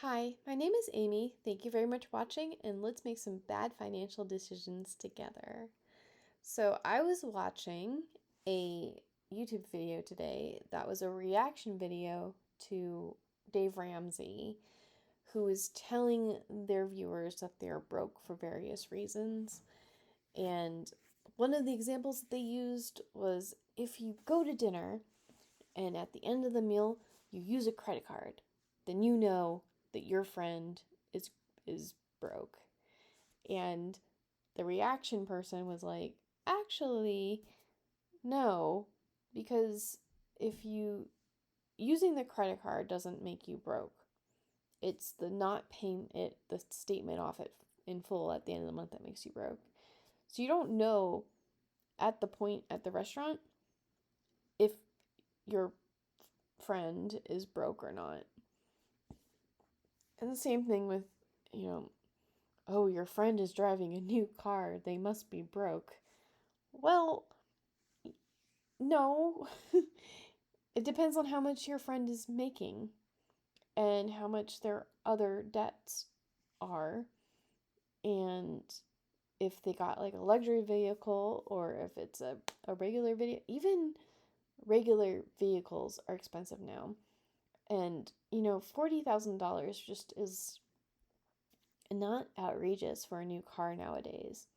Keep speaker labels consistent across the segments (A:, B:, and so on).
A: Hi, my name is Amy. Thank you very much for watching, and let's make some bad financial decisions together. So, I was watching a YouTube video today that was a reaction video to Dave Ramsey, who was telling their viewers that they're broke for various reasons. And one of the examples that they used was if you go to dinner and at the end of the meal you use a credit card, then you know that your friend is broke. And the reaction person was like, actually, no, because if you using the credit card doesn't make you broke. It's the not paying it, the statement off it in full at the end of the month that makes you broke. So you don't know at the point at the restaurant if your friend is broke or not. And the same thing with, you know, oh, your friend is driving a new car, they must be broke. Well, no. It depends on how much your friend is making and how much their other debts are, and if they got like a luxury vehicle or if it's a regular video. Even regular vehicles are expensive now. And, $40,000 just is not outrageous for a new car nowadays.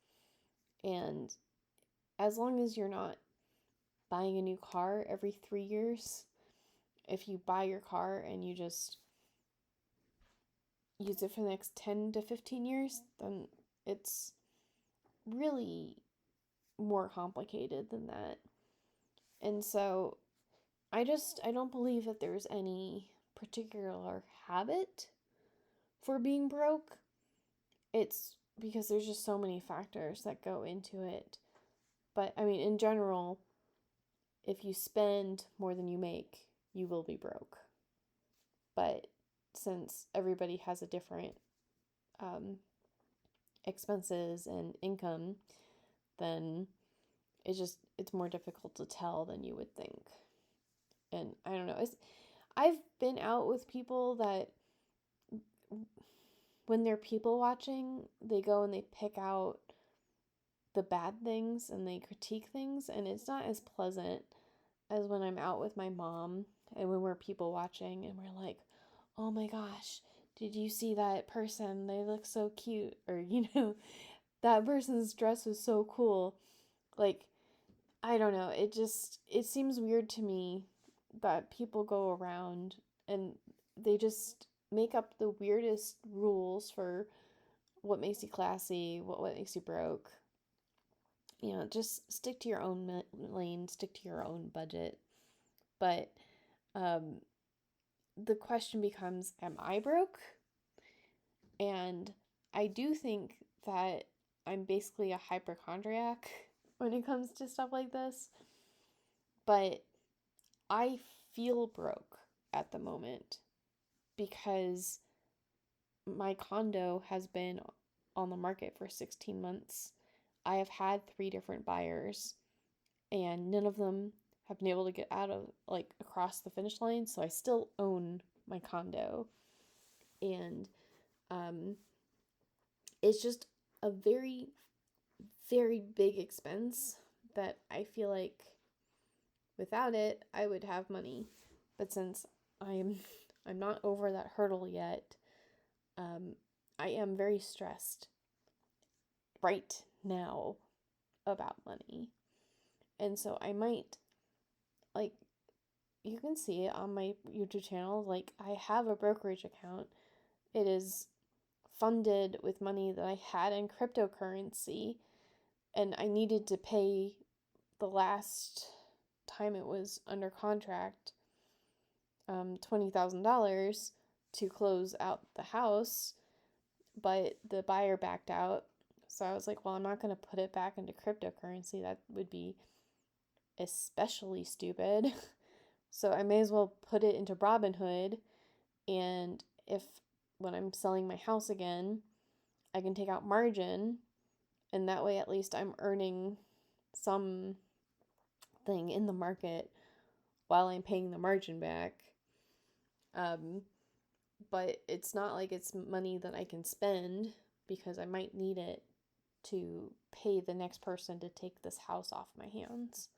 A: And as long as you're not buying a new car every 3 years, if you buy your car and you just use it for the next 10 to 15 years, then it's really more complicated than that. And so I don't believe that there's any particular habit for being broke. It's because there's just so many factors that go into it. But I mean, in general, if you spend more than you make, you will be broke. But since everybody has a different um, expenses and income, then it's more difficult to tell than you would think. And I don't know. I've been out with people that when they're people watching, they go and they pick out the bad things and they critique things, and it's not as pleasant as when I'm out with my mom and when we're people watching and we're like, oh my gosh, did you see that person? They look so cute. Or, that person's dress was so cool. Like, I don't know. It seems weird to me that people go around and they just make up the weirdest rules for what makes you classy, what makes you broke. Just stick to your own lane, stick to your own budget. But um, the question becomes, am I broke? And I do think that I'm basically a hypochondriac when it comes to stuff like this. But I feel broke at the moment because my condo has been on the market for 16 months. I have had 3 different buyers, and none of them have been able to get out of, like, across the finish line, so I still own my condo. And it's just a very, very big expense that I feel like without it, I would have money. But since I'm not over that hurdle yet, I am very stressed right now about money. And so I might, like, you can see it on my YouTube channel, like, I have a brokerage account. It is funded with money that I had in cryptocurrency, and I needed to pay the last time it was under contract $20,000 to close out the house, but the buyer backed out. So I was like, well, I'm not going to put it back into cryptocurrency. That would be especially stupid. So I may as well put it into Robinhood, and if when I'm selling my house again, I can take out margin, and that way at least I'm earning something in the market while I'm paying the margin back. but it's not like it's money that I can spend because I might need it to pay the next person to take this house off my hands.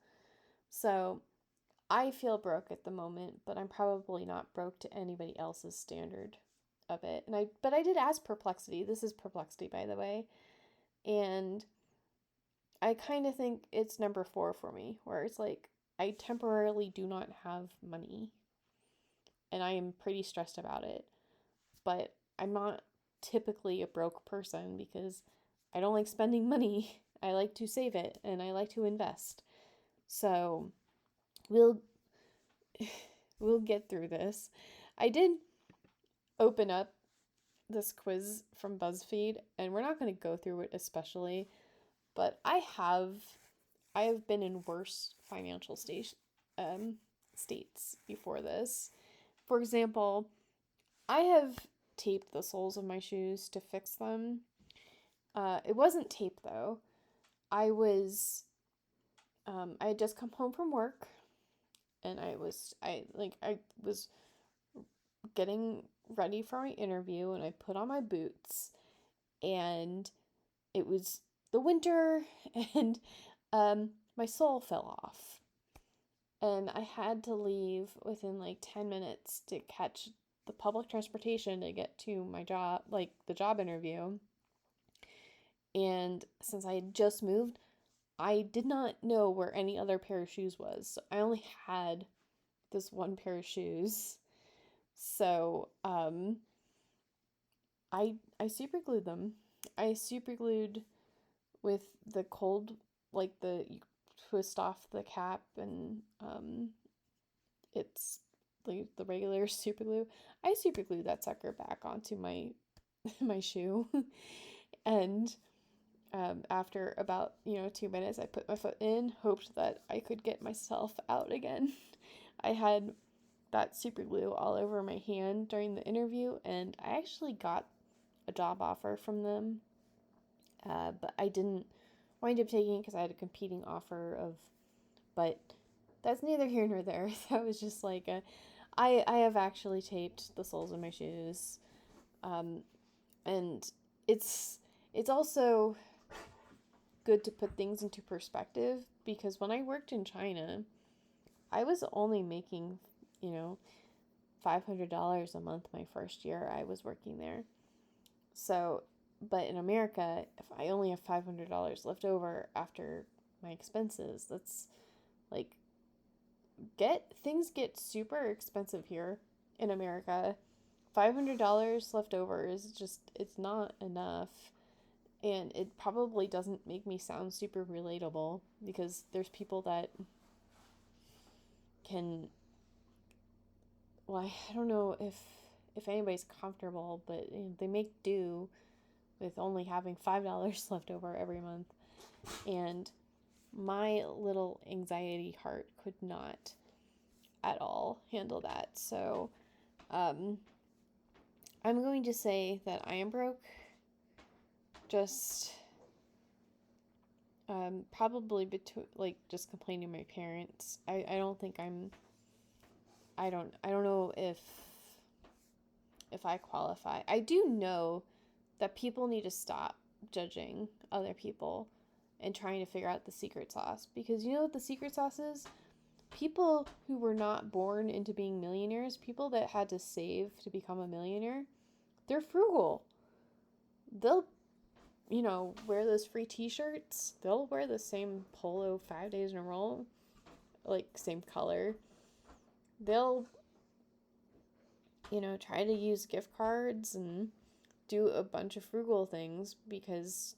A: So I feel broke at the moment, but I'm probably not broke to anybody else's standard of it. But I did ask Perplexity. This is Perplexity, by the way. And I kind of think it's number 4 for me, where it's like I temporarily do not have money and I am pretty stressed about it. But I'm not typically a broke person because I don't like spending money. I like to save it and I like to invest. So we'll we'll get through this. I did open up this quiz from BuzzFeed, and we're not going to go through it especially, but I have been in worse financial states before this. For example, I have taped the soles of my shoes to fix them. It wasn't tape though. I was I had just come home from work, and I was getting ready for my interview, and I put on my boots, and it was the winter, and my sole fell off, and I had to leave within like 10 minutes to catch the public transportation to get to my job, like the job interview. And since I had just moved, I did not know where any other pair of shoes was. So I only had this one pair of shoes. So I super glued them. I super glued with the cold, like you twist off the cap, and it's like the regular super glue. I super glued that sucker back onto my my shoe, and after about 2 minutes, I put my foot in, hoped that I could get myself out again. I had that super glue all over my hand during the interview, and I actually got a job offer from them, but I didn't wind up taking it because I had a competing offer but that's neither here nor there. That was just like I have actually taped the soles of my shoes, and it's also good to put things into perspective, because when I worked in China, I was only making, $500 a month my first year I was working there. So, but in America, if I only have $500 left over after my expenses, that's like things get super expensive here in America. $500 left over is just, it's not enough. And it probably doesn't make me sound super relatable, because there's people that can, well, I don't know if anybody's comfortable, but they make do with only having $5 left over every month. And my little anxiety heart could not at all handle that. So I'm going to say that I am broke. Just probably between, like, just complaining to my parents. I don't think I don't know if I qualify. I do know that people need to stop judging other people and trying to figure out the secret sauce, because you know what the secret sauce is? People who were not born into being millionaires, people that had to save to become a millionaire, they're frugal. They'll wear those free t-shirts. They'll wear the same polo 5 days in a row, like same color. They'll, try to use gift cards and do a bunch of frugal things, because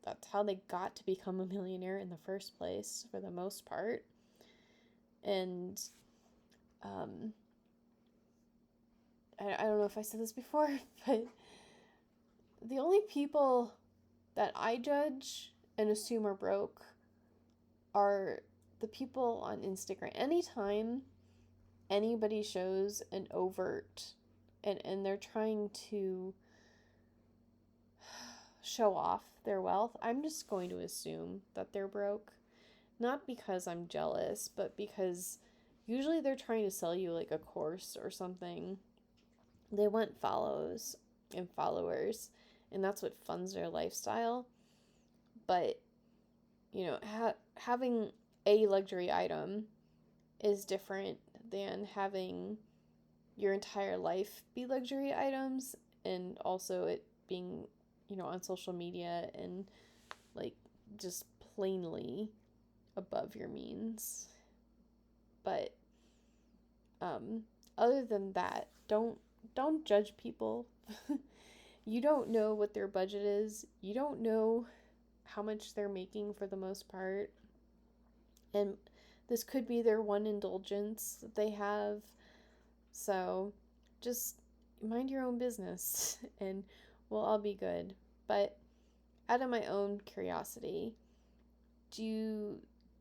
A: that's how they got to become a millionaire in the first place, for the most part. And I don't know if I said this before, but the only people that I judge and assume are broke are the people on Instagram. Anytime anybody shows an overt and they're trying to show off their wealth, I'm just going to assume that they're broke. Not because I'm jealous, but because usually they're trying to sell you like a course or something They want follows and followers, and that's what funds their lifestyle. But, having a luxury item is different than having your entire life be luxury items, and also it being, on social media and like just plainly above your means. But other than that, don't judge people. You don't know what their budget is. You don't know how much they're making for the most part. And this could be their one indulgence that they have. So just mind your own business and we'll all be good. But out of my own curiosity, do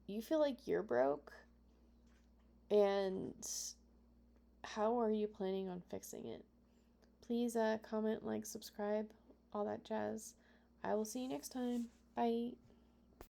A: you feel like you're broke? And how are you planning on fixing it? Please comment, like, subscribe, all that jazz. I will see you next time. Bye.